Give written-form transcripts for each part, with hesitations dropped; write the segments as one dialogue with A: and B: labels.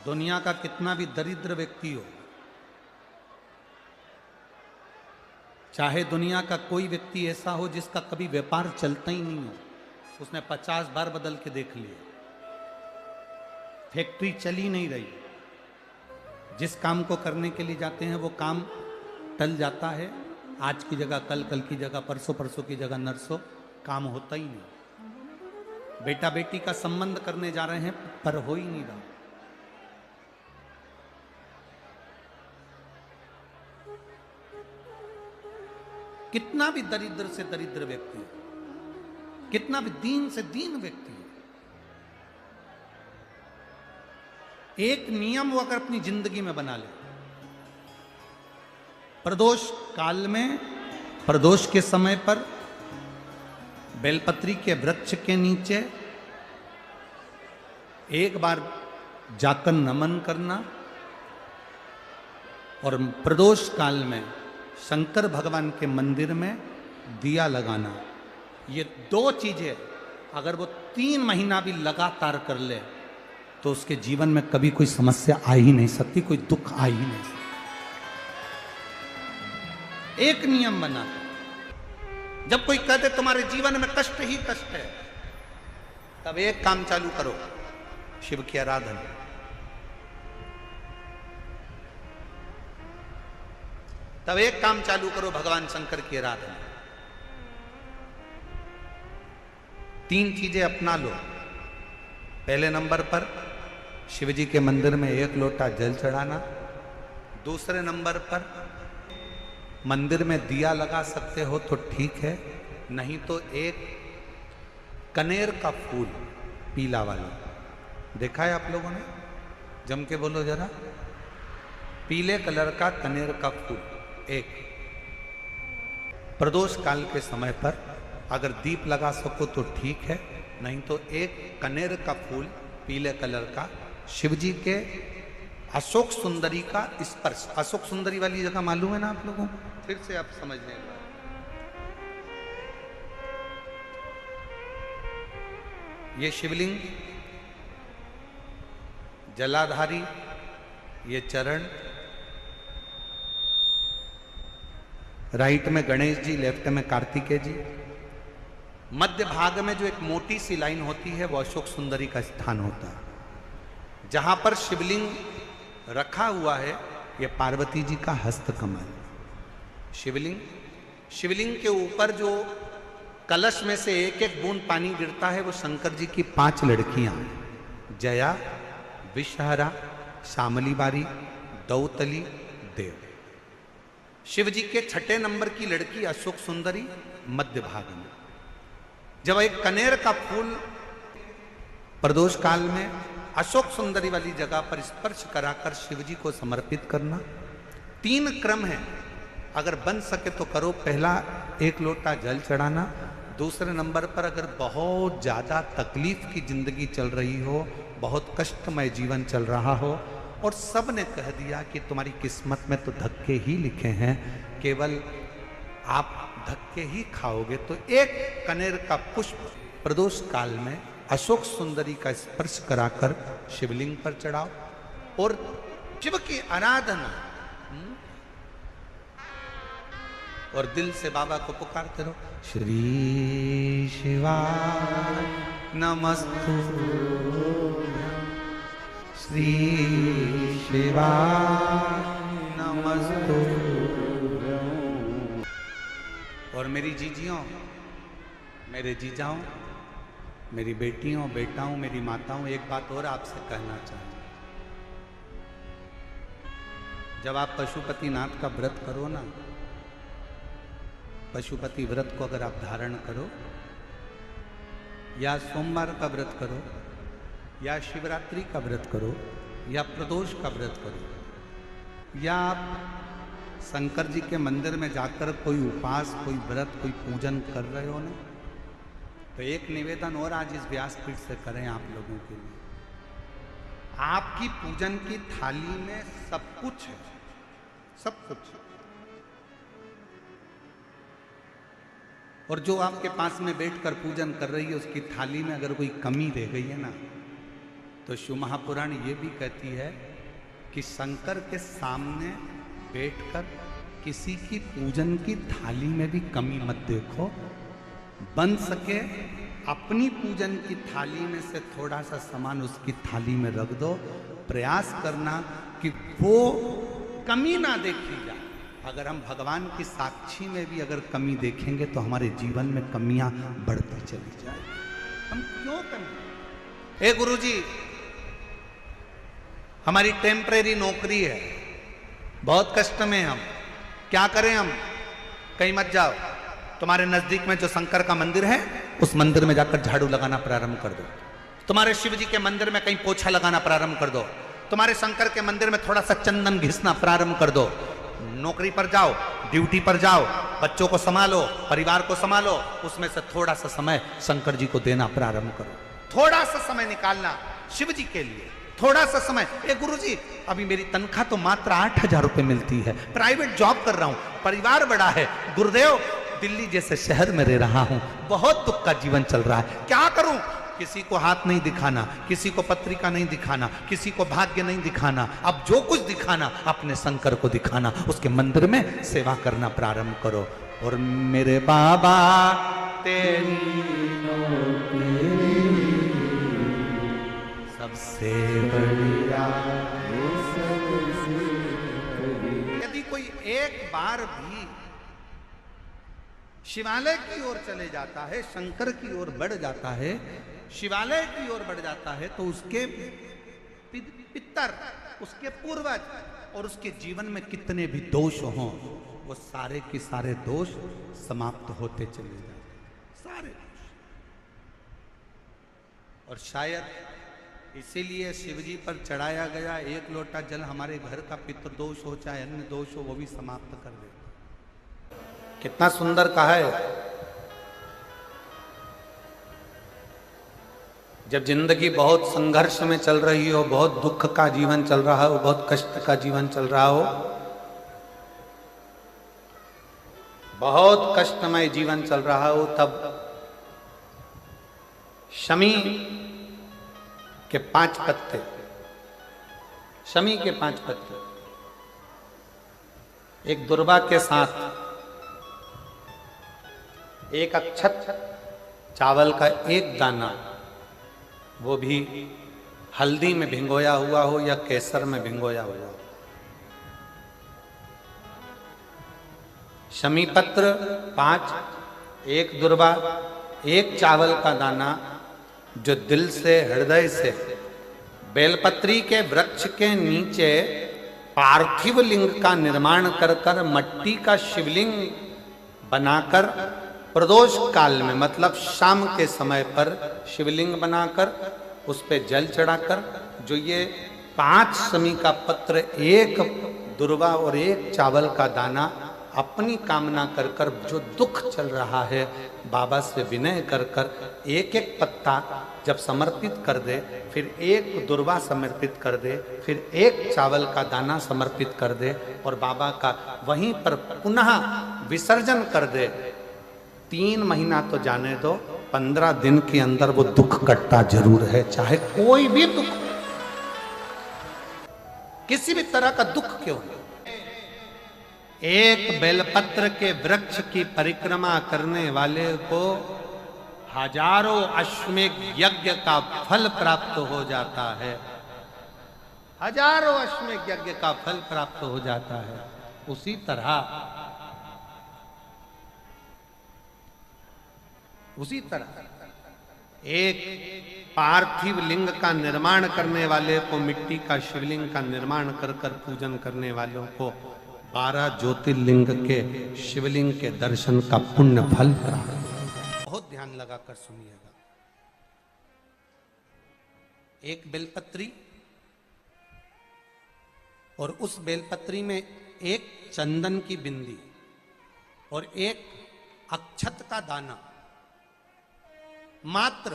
A: दुनिया का कितना भी दरिद्र व्यक्ति हो, चाहे दुनिया का कोई व्यक्ति ऐसा हो जिसका कभी व्यापार चलता ही नहीं हो, उसने 50 बार बदल के देख लिया, फैक्ट्री चली नहीं रही, जिस काम को करने के लिए जाते हैं वो काम टल जाता है, आज की जगह कल, कल की जगह परसों, परसों की जगह नरसों, काम होता ही नहीं। बेटा बेटी का संबंध करने जा रहे हैं पर हो ही नहीं रहा। कितना भी दरिद्र से दरिद्र व्यक्ति हो, कितना भी दीन से दीन व्यक्ति हो, एक नियम वो अगर अपनी जिंदगी में बना ले, प्रदोष काल में, प्रदोष के समय पर बेलपत्री के वृक्ष के नीचे एक बार जाकर नमन करना और प्रदोष काल में शंकर भगवान के मंदिर में दिया लगाना, ये दो चीजें अगर वो 3 महीना भी लगातार कर ले तो उसके जीवन में कभी कोई समस्या आ ही नहीं सकती, कोई दुख आ ही नहीं सकता। एक नियम बना, जब कोई कहते तुम्हारे जीवन में कष्ट ही कष्ट है, तब एक काम चालू करो, शिव की आराधना। तब एक काम चालू करो, भगवान शंकर की आराधना। 3 चीजें अपना लो। पहले नंबर पर शिव जी के मंदिर में 1 लोटा जल चढ़ाना। दूसरे नंबर पर मंदिर में दिया लगा सकते हो तो ठीक है, नहीं तो एक कनेर का फूल पीला वाला, देखा है आप लोगों ने? जम के बोलो जरा। पीले कलर का कनेर का फूल एक, प्रदोष काल के समय पर अगर दीप लगा सको तो ठीक है, नहीं तो एक कनेर का फूल पीले कलर का, शिव जी के अशोक सुंदरी का स्पर्श। अशोक सुंदरी वाली जगह मालूम है ना आप लोगों को? फिर से आप समझ लें। ये शिवलिंग, जलाधारी, ये चरण, राइट में गणेश जी, लेफ्ट में कार्तिकेय जी, मध्य भाग में जो एक मोटी सी लाइन होती है वो अशोक सुंदरी का स्थान होता है। जहां पर शिवलिंग रखा हुआ है ये पार्वती जी का हस्तकमल। शिवलिंग के ऊपर जो कलश में से एक एक बूंद पानी गिरता है वो शंकर जी की 5 लड़कियां, जया, विषहरा, शामली बारी, दौतली, देव। शिव जी के 6ठे नंबर की लड़की अशोक सुंदरी मध्य भाग में। जब एक कनेर का फूल प्रदोष काल में अशोक सुंदरी वाली जगह पर स्पर्श कराकर शिव जी को समर्पित करना। 3 क्रम है, अगर बन सके तो करो। पहला 1 लोटा जल चढ़ाना। दूसरे नंबर पर अगर बहुत ज्यादा तकलीफ की जिंदगी चल रही हो, बहुत कष्टमय जीवन चल रहा हो और सब ने कह दिया कि तुम्हारी किस्मत में तो धक्के ही लिखे हैं, केवल आप धक्के ही खाओगे, तो एक कनेर का पुष्प प्रदोष काल में अशोक सुंदरी का स्पर्श कराकर शिवलिंग पर चढ़ाओ और शिव की आराधना और दिल से बाबा को पुकारते रहो, श्री शिवाय नमस्तुभ्यं, श्री शिवाय नमस्तुभ्यं। और मेरी जीजियों, मेरे जीजाओं, मेरी बेटियों, बेटाओं, मेरी माताओं, एक बात और आपसे कहना चाहता हूं। जब आप पशुपतिनाथ का व्रत करो ना, पशुपति व्रत को अगर आप धारण करो, या सोमवार का व्रत करो, या शिवरात्रि का व्रत करो, या प्रदोष का व्रत करो, या आप शंकर जी के मंदिर में जाकर कोई उपास, कोई व्रत, कोई पूजन कर रहे हो ना, तो एक निवेदन और आज इस व्यासपीठ से करें आप लोगों के लिए। आपकी पूजन की थाली में सब कुछ है, सब कुछ। और जो आपके पास में बैठकर पूजन कर रही है उसकी थाली में अगर कोई कमी रह गई है ना, तो शिव महापुराण ये भी कहती है कि शंकर के सामने बैठकर किसी की पूजन की थाली में भी कमी मत देखो, बन सके अपनी पूजन की थाली में से थोड़ा सा सामान उसकी थाली में रख दो, प्रयास करना कि वो कमी ना देखी जाए। अगर हम भगवान की साक्षी में भी अगर कमी देखेंगे तो हमारे जीवन में कमियां बढ़ती चली जाए। हम क्यों कमी? हे गुरुजी, हमारी टेम्परेरी नौकरी है, बहुत कष्ट में हम, क्या करें हम? कहीं मत जाओ, तुम्हारे नजदीक में जो शंकर का मंदिर है उस मंदिर में जाकर झाड़ू लगाना प्रारंभ कर दो। तुम्हारे शिव जी के मंदिर में कहीं पोछा लगाना प्रारंभ कर दो। तुम्हारे शंकर के मंदिर में थोड़ा सा चंदन घिसना प्रारंभ कर दो। नौकरी पर जाओ, ड्यूटी पर जाओ, बच्चों को संभालो, परिवार को संभालो, उसमें से थोड़ा सा समय शंकर जी को देना प्रारंभ करो। थोड़ा सा समय निकालना शिव जी के लिए, थोड़ा सा समय। ए गुरुजी, अभी मेरी तनख्वाह तो मात्र 8,000 रुपए मिलती है, प्राइवेट जॉब कर रहा हूं, परिवार बड़ा है, गुरुदेव दिल्ली जैसे शहर में रह रहा हूं, बहुत दुख का जीवन चल रहा है, क्या करूं? किसी को हाथ नहीं दिखाना, किसी को पत्रिका नहीं दिखाना, किसी को भाग्य नहीं दिखाना, अब जो कुछ दिखाना अपने शंकर को दिखाना, उसके मंदिर में सेवा करना प्रारंभ करो। और मेरे बाबा तेरी सबसे बढ़िया, यदि कोई एक बार भी शिवालय की ओर चले जाता है, शंकर की ओर बढ़ जाता है, शिवालय की ओर बढ़ जाता है, तो उसके पितर, उसके पूर्वज और उसके जीवन में कितने भी दोष हों, वो सारे के सारे दोष समाप्त होते चले जाते, सारे दोष। और शायद इसीलिए शिवजी पर चढ़ाया गया एक लोटा जल हमारे घर का पितृदोष हो चाहे अन्य दोष हो, वो भी समाप्त कर देता। कितना सुंदर कहा है। जब जिंदगी बहुत संघर्ष में चल रही हो, बहुत दुख का जीवन चल रहा हो, बहुत कष्ट का जीवन चल रहा हो, बहुत कष्टमय जीवन चल रहा हो, तब शमी के 5 पत्ते, शमी के 5 पत्ते एक दुर्वा के साथ एक अक्षत चावल का एक दाना, वो भी हल्दी में भिंगोया हुआ हो या केसर में भिंगोया हुआ हो, शमी पत्र 5, एक दुर्वा, एक चावल का दाना, जो दिल से हृदय से बेलपत्री के वृक्ष के नीचे पार्थिव लिंग का निर्माण कर कर मट्टी का शिवलिंग बनाकर प्रदोष काल में, मतलब शाम के समय पर शिवलिंग बनाकर उस पे जल चढ़ाकर, जो ये 5 शमी का पत्र, एक दुर्वा और एक चावल का दाना, अपनी कामना कर कर, जो दुख चल रहा है बाबा से विनय कर कर एक एक पत्ता जब समर्पित कर दे, फिर एक दुर्वा समर्पित कर दे, फिर एक चावल का दाना समर्पित कर दे और बाबा का वहीं पर पुनः विसर्जन कर दे, 3 महीना तो जाने दो, 15 दिन के अंदर वो दुख कटता जरूर है, चाहे कोई भी दुख, किसी भी तरह का दुख क्यों हो। एक बेलपत्र के वृक्ष की परिक्रमा करने वाले को हजारों अश्वमेध यज्ञ का फल प्राप्त हो जाता है, हजारों अश्वमेध यज्ञ का फल प्राप्त हो जाता है। उसी तरह एक पार्थिव लिंग का निर्माण करने वाले को, मिट्टी का शिवलिंग का निर्माण कर कर पूजन करने वालों को 12 ज्योतिर्लिंग के शिवलिंग के दर्शन का पुण्य फल प्राप्त। बहुत ध्यान लगाकर सुनिएगा। एक बेलपत्री और उस बेलपत्री में एक चंदन की बिंदी और एक अक्षत का दाना मात्र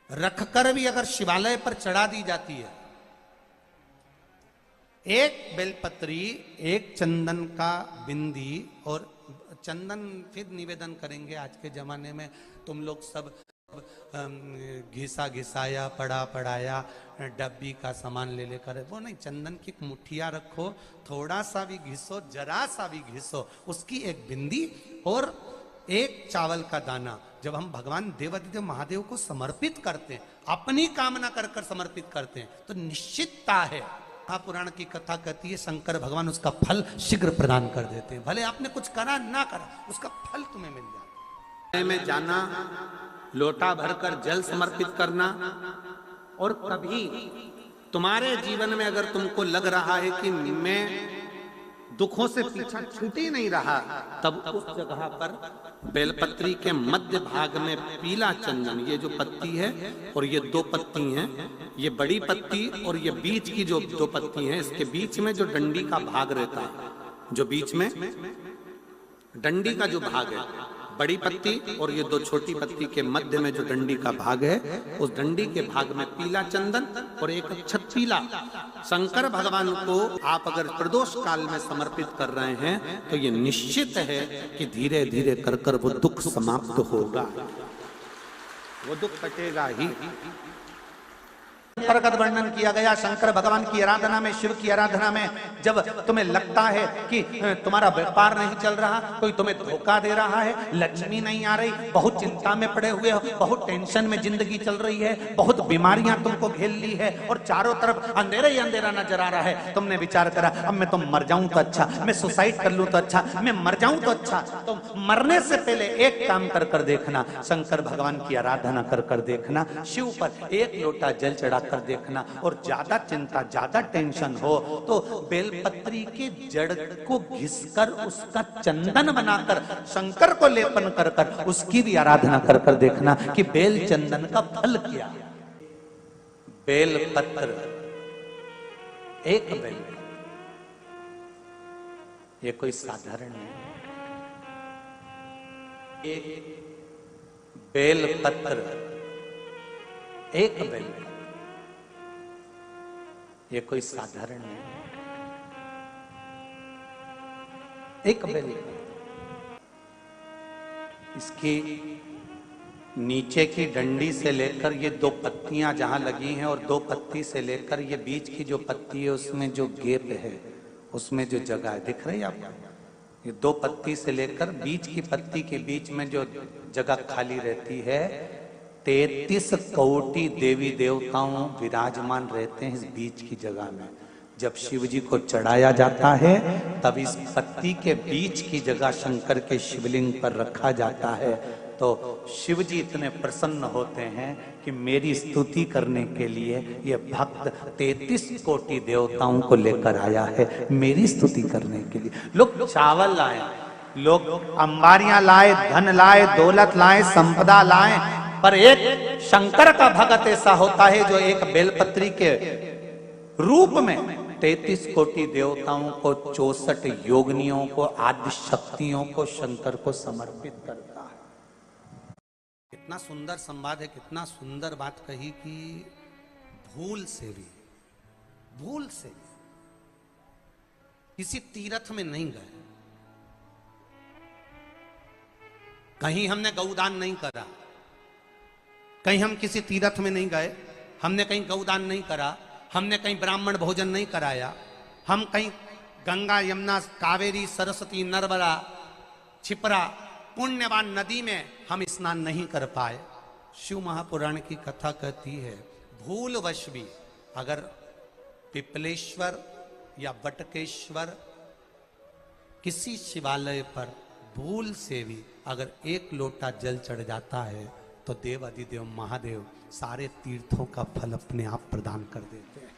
A: रखकर भी अगर शिवालय पर चढ़ा दी जाती है, एक बेलपत्री, एक चंदन का बिंदी, और चंदन फिर निवेदन करेंगे। आज के जमाने में तुम लोग सब घिसा घिसाया पड़ा पड़ाया डब्बी का सामान ले लेकर, वो नहीं, चंदन की मुठिया रखो, थोड़ा सा भी घिसो, जरा सा भी घिसो, उसकी एक बिंदी और एक चावल का दाना जब हम भगवान देवादिदेव महादेव को समर्पित करते हैं, अपनी कामना कर कर समर्पित करते हैं, तो निश्चितता है, महापुराण की कथा कहती है शंकर भगवान उसका फल शीघ्र प्रदान कर देते हैं। भले आपने कुछ करा ना करा, उसका फल तुम्हें मिल जाता। में जाना, लोटा भरकर जल समर्पित करना, और कभी तुम्हारे जीवन में अगर तुमको लग रहा है कि मैं दुखों से पीछा छूट ही नहीं रहा, तब उस जगह पर बेलपत्री के मध्य भाग में पीला चंदन, ये जो पत्ती है और ये दो पत्ती हैं, ये बड़ी पत्ती और ये बीच की जो दो पत्ती हैं, इसके बीच में जो डंडी का भाग रहता है, जो बीच में डंडी का जो भाग है, बड़ी पत्ती और ये दो छोटी पत्ती के मध्य में जो डंडी का भाग है, उस डंडी के भाग में पीला चंदन और एक अक्षत पीला शंकर भगवान को आप अगर प्रदोष काल में समर्पित कर रहे हैं, तो ये निश्चित है कि धीरे धीरे कर कर वो दुख समाप्त होगा, वो दुख कटेगा ही। प्रकट वर्णन किया गया शंकर भगवान की आराधना में, शिव की आराधना में, जब तुम्हें लगता है कि तुम्हारा व्यापार नहीं चल रहा, कोई तुम्हें धोखा दे रहा है, लक्ष्मी नहीं आ रही, बहुत चिंता में पड़े हुए हो, बहुत टेंशन में जिंदगी चल रही है, बहुत बीमारियां तुमको घेर ली है और चारों तरफ अंधेरा ही अंधेरा नजर आ रहा है, तुमने विचार करा अब मैं तो मर जाऊं तो अच्छा, मैं सुसाइड कर लूं तो अच्छा, मैं मर जाऊं तो अच्छा, तो मरने से पहले एक काम कर कर देखना, शंकर भगवान की आराधना कर कर देखना, शिव पर एक लोटा जल चढ़ा कर देखना, और ज्यादा चिंता ज्यादा टेंशन हो तो बेलपत्री के जड़ को घिसकर उसका चंदन बनाकर शंकर को लेपन कर कर उसकी भी आराधना कर कर देखना कि बेल चंदन का फल क्या। बेलपत्र, एक बेल, ये कोई साधारण नहीं, एक बेलपत्र, एक बेल, ये कोई साधारण नहीं, एक बेल। इसकी नीचे की डंडी से लेकर ये दो पत्तियां जहां लगी हैं, और दो पत्ती से लेकर ये बीच की जो पत्ती है उसमें जो गैप है, उसमें जो जगह है, दिख रही है आपको, ये दो पत्ती से लेकर बीच की पत्ती के बीच में जो जगह खाली रहती है, 33 कोटि देवी देवताओं विराजमान रहते हैं इस बीच की जगह में। जब शिव जी को चढ़ाया जाता है तब इस पत्ती के बीच की जगह शंकर के शिवलिंग पर रखा जाता है, तो शिव जी इतने प्रसन्न होते हैं कि मेरी स्तुति करने के लिए ये भक्त 33 कोटि देवताओं को लेकर आया है, मेरी स्तुति करने के लिए। लोग चावल लाए, लोग अंबारियां लाए, धन लाए, दौलत लाए, संपदा लाए, पर एक शंकर का भगत ऐसा होता है जो एक बेलपत्री के रूप में 33 कोटि देवताओं को, 64 योगिनियों को, आदि शक्तियों को शंकर को समर्पित करता है। कितना सुंदर संवाद है, कितना सुंदर बात कही कि भूल से भी किसी तीर्थ में नहीं गए, कहीं हमने गौदान नहीं करा, कहीं हम किसी तीर्थ में नहीं गए, हमने कहीं गौदान नहीं करा, हमने कहीं ब्राह्मण भोजन नहीं कराया, हम कहीं गंगा यमुना कावेरी सरस्वती नर्मदा छिपरा पुण्यवान नदी में हम स्नान नहीं कर पाए। शिव महापुराण की कथा कहती है भूलवश भी अगर पिपलेश्वर या बटकेश्वर किसी शिवालय पर भूल से भी अगर एक लोटा जल चढ़ जाता है तो देव अधिदेव महादेव सारे तीर्थों का फल अपने आप प्रदान कर देते हैं,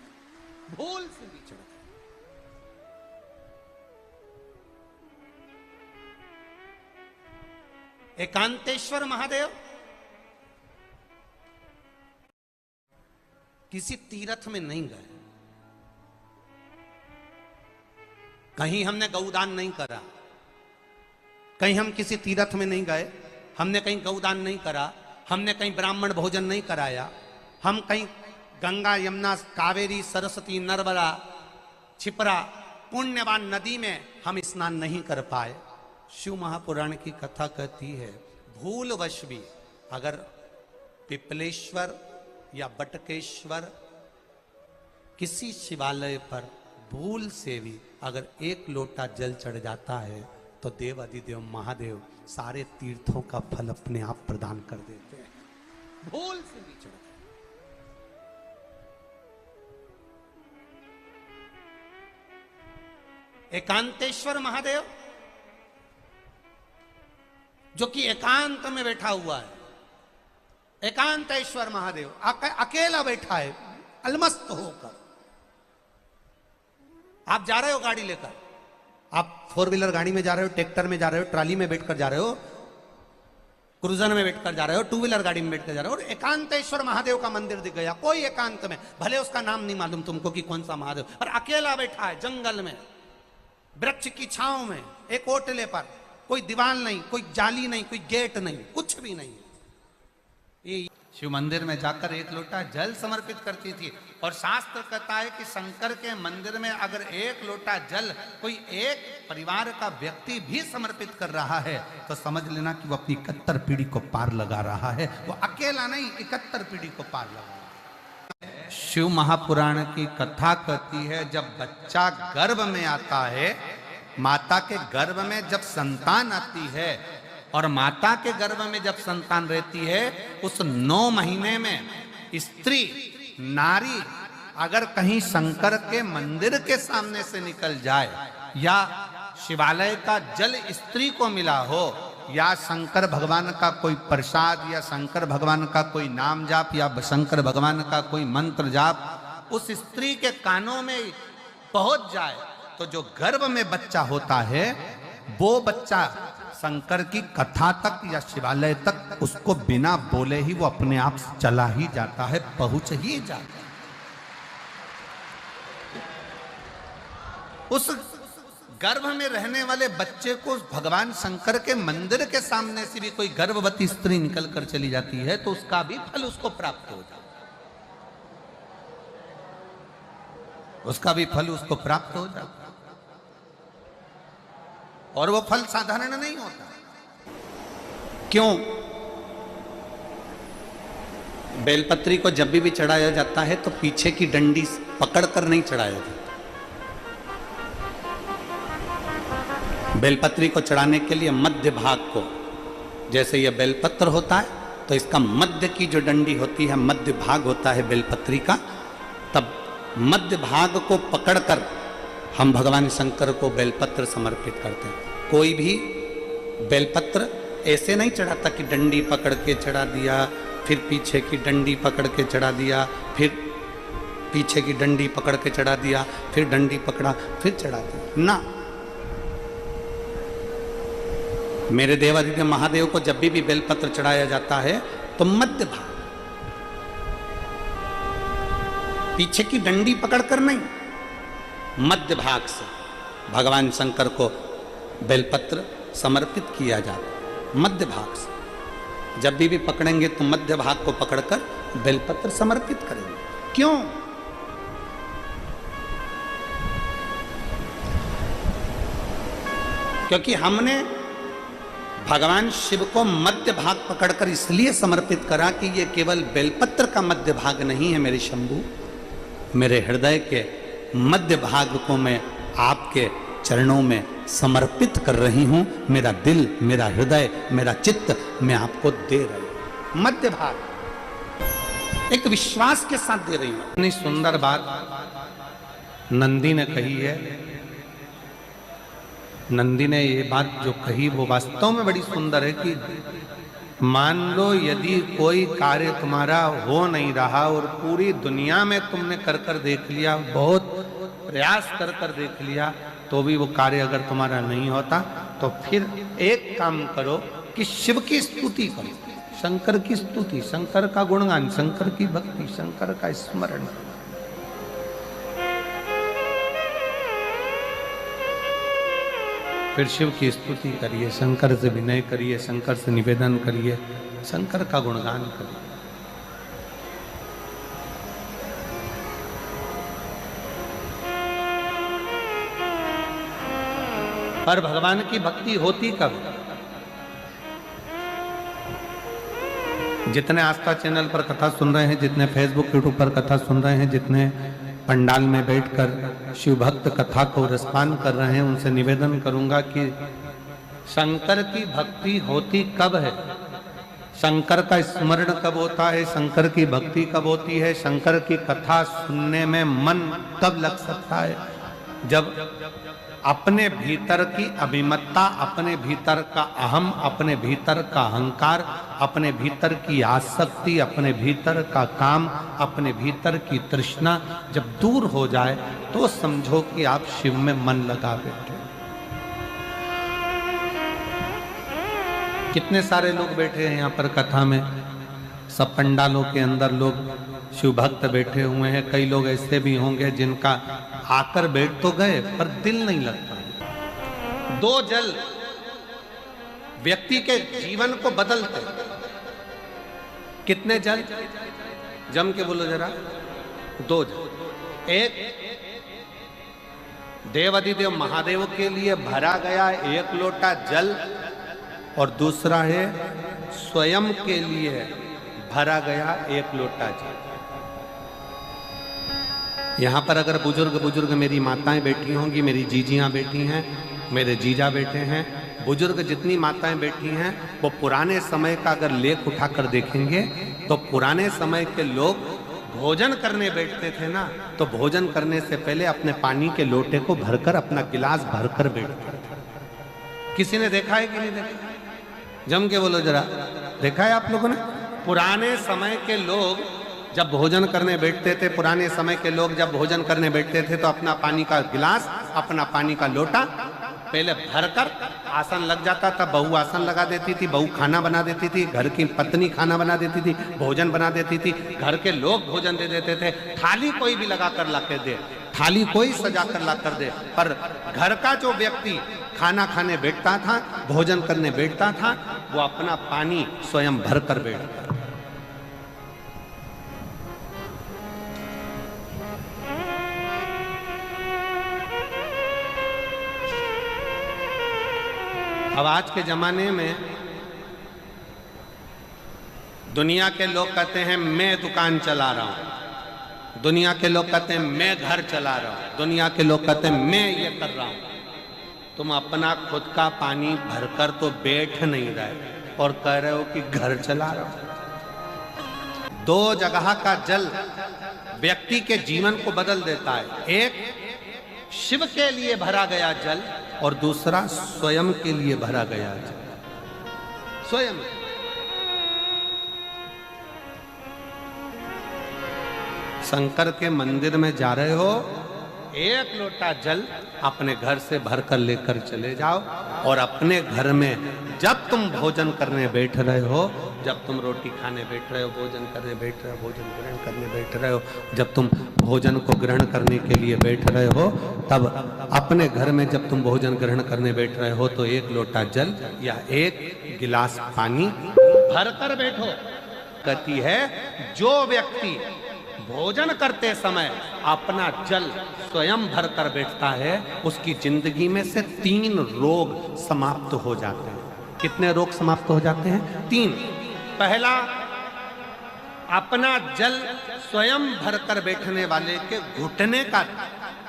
A: भूल से भी चढ़। एकांतेश्वर महादेव किसी तीर्थ में नहीं गए, कहीं हमने गौदान नहीं करा, कहीं हम किसी तीर्थ में नहीं गए, हमने कहीं गौदान नहीं करा, हमने कहीं ब्राह्मण भोजन नहीं कराया, हम कहीं गंगा यमुना कावेरी सरस्वती नर्मदा छिपरा पुण्यवान नदी में हम स्नान नहीं कर पाए। शिव महापुराण की कथा कहती है भूलवश भी अगर पिपलेश्वर या बटकेश्वर किसी शिवालय पर भूल से भी अगर एक लोटा जल चढ़ जाता है तो देव अधिदेव महादेव सारे तीर्थों का फल अपने आप प्रदान कर देते हैं। भूल से भी चढ़ एकांतेश्वर महादेव जो कि एकांत में बैठा हुआ है, एकांतेश्वर महादेव अकेला बैठा है अलमस्त होकर। आप जा रहे हो गाड़ी लेकर, आप 4 व्हीलर गाड़ी में जा रहे हो, ट्रैक्टर में जा रहे हो, ट्राली में बैठकर जा रहे हो, क्रूजर में बैठकर जा रहे हो, 2 व्हीलर गाड़ी में बैठकर जा रहे हो, और एकांतेश्वर महादेव का मंदिर दिख गया कोई एकांत में, भले उसका नाम नहीं मालूम तुमको कि कौन सा महादेव, और अकेला बैठा है जंगल में वृक्ष की छांव में एक ओटले पर, कोई दीवार नहीं, कोई जाली नहीं, कोई गेट नहीं, कुछ भी नहीं। ये शिव मंदिर में जाकर एक लोटा जल समर्पित करती थी। और शास्त्र कहता है कि शंकर के मंदिर में अगर एक लोटा जल कोई एक परिवार का व्यक्ति भी समर्पित कर रहा है तो समझ लेना कि वो अपनी 71 पीढ़ी को पार लगा रहा है। वो अकेला नहीं, 71 पीढ़ी को पार लगा रहा है। शिव महापुराण की कथा कहती है जब बच्चा गर्भ में आता है, माता के गर्भ में जब संतान आती है और माता के गर्भ में जब संतान रहती है, उस 9 महीने में स्त्री नारी अगर कहीं शंकर के मंदिर के सामने से निकल जाए या शिवालय का जल स्त्री को मिला हो या शंकर भगवान का कोई प्रसाद या शंकर भगवान का कोई नाम जाप या शंकर भगवान का कोई मंत्र जाप उस स्त्री के कानों में पहुंच जाए तो जो गर्भ में बच्चा होता है वो बच्चा शंकर की कथा तक या शिवालय तक उसको बिना बोले ही वो अपने आप चला ही जाता है, पहुंच ही जाता है। उस गर्भ में रहने वाले बच्चे को भगवान शंकर के मंदिर के सामने से भी कोई गर्भवती स्त्री निकल कर चली जाती है तो उसका भी फल उसको प्राप्त हो जाता है, उसका भी फल उसको प्राप्त हो जाता है। और वो फल साधारण नहीं होता। क्यों? बेलपत्री को जब भी चढ़ाया जाता है तो पीछे की डंडी पकड़कर नहीं चढ़ाया जाता। बेलपत्री को चढ़ाने के लिए मध्य भाग को, जैसे यह बेलपत्र होता है तो इसका मध्य की जो डंडी होती है, मध्य भाग होता है बेलपत्री का, तब मध्य भाग को पकड़कर हम भगवान शंकर को बेलपत्र समर्पित करते हैं। कोई भी बेलपत्र ऐसे नहीं चढ़ाता कि डंडी पकड़ के चढ़ा दिया, फिर पीछे की डंडी पकड़ के चढ़ा दिया, फिर पीछे की डंडी पकड़ के चढ़ा दिया, फिर डंडी पकड़ा फिर चढ़ा दिया ना। मेरे देवाधिदेव महादेव को जब भी बेलपत्र चढ़ाया जाता है तो मध्य भाग, पीछे की डंडी पकड़कर नहीं, मध्य भाग से भगवान शंकर को बेलपत्र समर्पित किया जाता। मध्य भाग से जब भी पकड़ेंगे तो मध्य भाग को पकड़कर बेलपत्र समर्पित करेंगे। क्यों? क्योंकि हमने भगवान शिव को मध्य भाग पकड़कर इसलिए समर्पित करा कि ये केवल बेलपत्र का मध्य भाग नहीं है मेरे शंभू, मेरे हृदय के मध्य भाग को मैं आपके चरणों में समर्पित कर रही हूं। मेरा दिल, मेरा हृदय, मेरा चित्त मैं आपको दे रही हूं। मध्य भाग एक विश्वास के साथ दे रही हूं। इतनी सुंदर बात नंदी ने कही है। नंदी ने ये बात जो कही वो वास्तव में बड़ी सुंदर है कि मान लो यदि कोई कार्य तुम्हारा हो नहीं रहा और पूरी दुनिया में तुमने कर कर देख लिया, बहुत प्रयास कर कर देख लिया, तो भी वो कार्य अगर तुम्हारा नहीं होता तो फिर एक काम करो कि शिव की स्तुति करो, शंकर की स्तुति, शंकर का गुणगान, शंकर की भक्ति, शंकर का स्मरण। फिर शिव की स्तुति करिए, शंकर से विनय करिए, शंकर से निवेदन करिए, शंकर का गुणगान करिए। पर भगवान की भक्ति होती कब? जितने आस्था चैनल पर कथा सुन रहे हैं, जितने फेसबुक यूट्यूब पर कथा सुन रहे हैं, जितने पंडाल में बैठकर शिव भक्त कथा को रसपान कर रहे हैं, उनसे निवेदन करूंगा कि शंकर की भक्ति होती कब है, शंकर का स्मरण कब होता है, शंकर की भक्ति कब होती है, शंकर की कथा सुनने में मन कब लग सकता है, जब अपने भीतर की अभिमत्ता, अपने भीतर का अहम, अपने भीतर का अहंकार, अपने भीतर की आसक्ति, अपने भीतर का काम, अपने भीतर की तृष्णा जब दूर हो जाए तो समझो कि आप शिव में मन लगा बैठे। कितने सारे लोग बैठे हैं यहाँ पर कथा में, सब पंडालों के अंदर लोग शिव भक्त बैठे हुए हैं। कई लोग ऐसे भी होंगे जिनका आकर बैठ तो गए पर दिल नहीं लगता। दो जल व्यक्ति के जीवन को बदलते। कितने जल? जम के बोलो जरा। दो जल। एक देवाधिदेव महादेव के लिए भरा गया 1 लोटा जल और दूसरा है स्वयं के लिए भरा गया 1 लोटा जल। यहाँ पर अगर बुजुर्ग मेरी माताएं बैठी होंगी, मेरी जीजियां बैठी हैं, मेरे जीजा बैठे हैं, बुजुर्ग जितनी माताएं बैठी हैं वो पुराने समय का अगर लेख उठाकर देखेंगे तो पुराने समय के लोग भोजन करने बैठते थे ना, तो भोजन करने से पहले अपने पानी के लोटे को भरकर, अपना गिलास भरकर बैठते थे। किसी ने देखा है कि नहीं देखा? जम के बोलो जरा, देखा है आप लोगों ने? पुराने समय के लोग जब भोजन करने बैठते थे, पुराने समय के लोग जब भोजन करने बैठते थे तो अपना पानी का गिलास, अपना पानी का लोटा पहले भरकर आसन लग जाता था। बहू आसन लगा देती थी, बहू खाना बना देती थी, घर की पत्नी खाना बना देती थी, भोजन बना देती थी, घर के लोग भोजन दे देते थे। थाली कोई भी लगा कर ला कर दे, थाली कोई सजा कर ला कर दे, पर घर का जो व्यक्ति खाना खाने बैठता था, भोजन करने बैठता था, वो अपना पानी स्वयं भर कर बैठता। अब आज के जमाने में दुनिया के लोग कहते हैं मैं दुकान चला रहा हूं, दुनिया के लोग कहते हैं मैं घर चला रहा हूं, दुनिया के लोग कहते हैं मैं ये कर रहा हूं। तुम अपना खुद का पानी भरकर तो बैठ नहीं रहे और कह रहे हो कि घर चला रहा हूं। 2 जगह का जल व्यक्ति के जीवन को बदल देता है। एक शिव के लिए भरा गया जल और दूसरा स्वयं के लिए भरा गया जल। स्वयं शंकर के मंदिर में जा रहे हो, 1 लोटा जल अपने घर से भरकर लेकर चले जाओ और अपने घर में जब तुम भोजन करने बैठ रहे हो, जब तुम रोटी खाने बैठ रहे हो, भोजन करने बैठ रहे हो, भोजन ग्रहण करने बैठ रहे हो, जब तुम भोजन को ग्रहण करने के लिए बैठ रहे हो, तब अपने घर में जब तुम भोजन ग्रहण करने बैठ रहे हो तो 1 लोटा जल या 1 गिलास पानी भरकर बैठो। कहती है जो व्यक्ति भोजन करते समय अपना जल स्वयं भरकर बैठता है, उसकी जिंदगी में से 3 रोग समाप्त हो जाते हैं। कितने रोग समाप्त हो जाते हैं? 3। पहला, अपना जल स्वयं भरकर बैठने वाले के घुटने का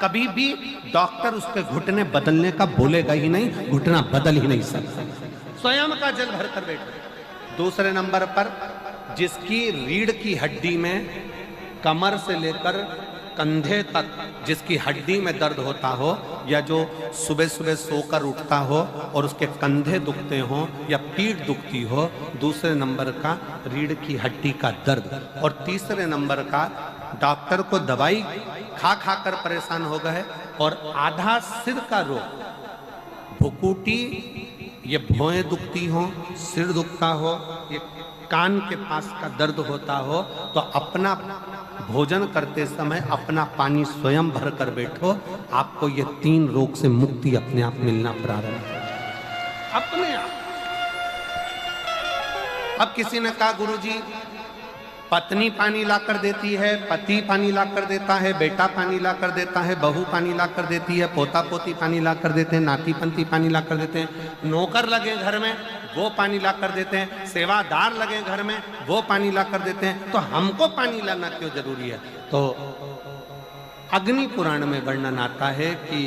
A: कभी भी डॉक्टर उसके घुटने बदलने का बोलेगा ही नहीं, घुटना बदल ही नहीं सकता। स्वयं का जल भरकर बैठे। दूसरे नंबर पर जिसकी रीढ़ की हड्डी में कमर से लेकर कंधे तक जिसकी हड्डी में दर्द होता हो, या जो सुबह सुबह सोकर उठता हो और उसके कंधे दुखते हो या पीठ दुखती हो। दूसरे नंबर का रीढ़ की हड्डी का दर्द। और तीसरे नंबर का डॉक्टर को दवाई खा खा कर परेशान हो गए और आधा सिर का रोग, भुकुटी, ये भौएं दुखती हो, सिर दुखता हो, ये कान के पास का दर्द होता हो, तो अपना भोजन करते समय अपना पानी स्वयं भर कर बैठो, आपको ये 3 रोग से मुक्ति अपने आप मिलना प्रारंभ हो अपने आप। अब किसी ने कहा गुरुजी पत्नी पानी ला कर देती है, पति पानी ला कर देता है, बेटा पानी ला कर देता है, बहू पानी ला कर देती है, पोता पोती पानी ला कर देते हैं, नाती पंती पानी ला कर देते हैं, नौकर लगे घर में वो पानी ला कर देते हैं, सेवादार लगे घर में वो पानी ला कर देते हैं, तो हमको पानी लाना क्यों जरूरी है? तो अग्नि पुराण में वर्णन आता है कि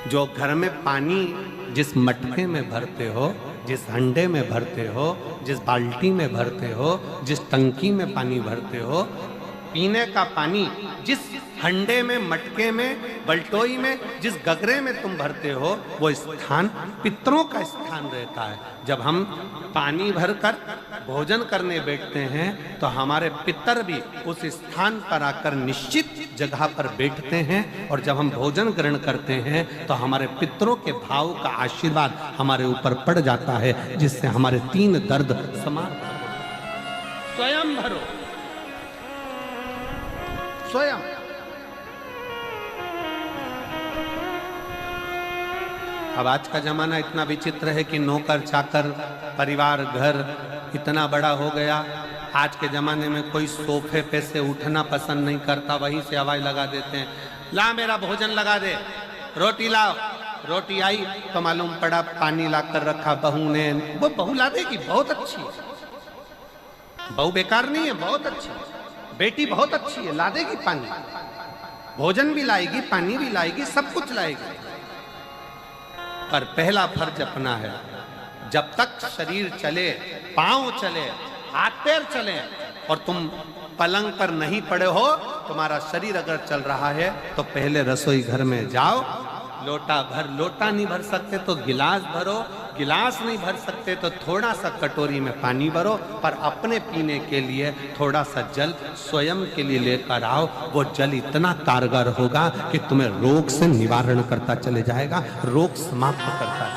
A: जो घर में पानी जिस मटके में भरते हो, जिस हंडे में भरते हो, जिस बाल्टी में भरते हो, जिस टंकी में पानी भरते हो, पीने का पानी जिस हंडे में, मटके में, बल्टोई में, जिस गगरे में तुम भरते हो, वो स्थान पितरों का स्थान रहता है। जब हम पानी भरकर भोजन करने बैठते हैं तो हमारे पितर भी उस स्थान पर आकर निश्चित जगह पर बैठते हैं, और जब हम भोजन ग्रहण करते हैं तो हमारे पितरों के भाव का आशीर्वाद हमारे ऊपर पड़ जाता है, जिससे हमारे 3 दर्द समाप्त हो। स्वयं भरो, स्वयं। अब आज का जमाना इतना विचित्र है कि नौकर चाकर, परिवार, घर इतना बड़ा हो गया। आज के जमाने में कोई सोफे पे से उठना पसंद नहीं करता, वहीं से आवाज लगा देते हैं, ला मेरा भोजन लगा दे, रोटी लाओ। रोटी आई तो मालूम पड़ा पानी ला कर रखा बहू ने। वो बहू ला देगी, बहुत अच्छी है, बहू बेकार नहीं है, बहुत अच्छी है, बेटी बहुत अच्छी है, ला देगी पानी, भोजन भी लाएगी, पानी भी लाएगी, सब कुछ लाएगी। पर पहला फर्ज अपना है, जब तक शरीर चले, पांव चले, हाथ पैर चले, और तुम पलंग पर नहीं पड़े हो, तुम्हारा शरीर अगर चल रहा है तो पहले रसोई घर में जाओ, लोटा भर, लोटा नहीं भर सकते तो गिलास भरो, गिलास नहीं भर सकते तो थोड़ा सा कटोरी में पानी भरो, पर अपने पीने के लिए थोड़ा सा जल स्वयं के लिए लेकर आओ। वो जल इतना कारगर होगा कि तुम्हें रोग से निवारण करता चले जाएगा, रोग समाप्त करता है।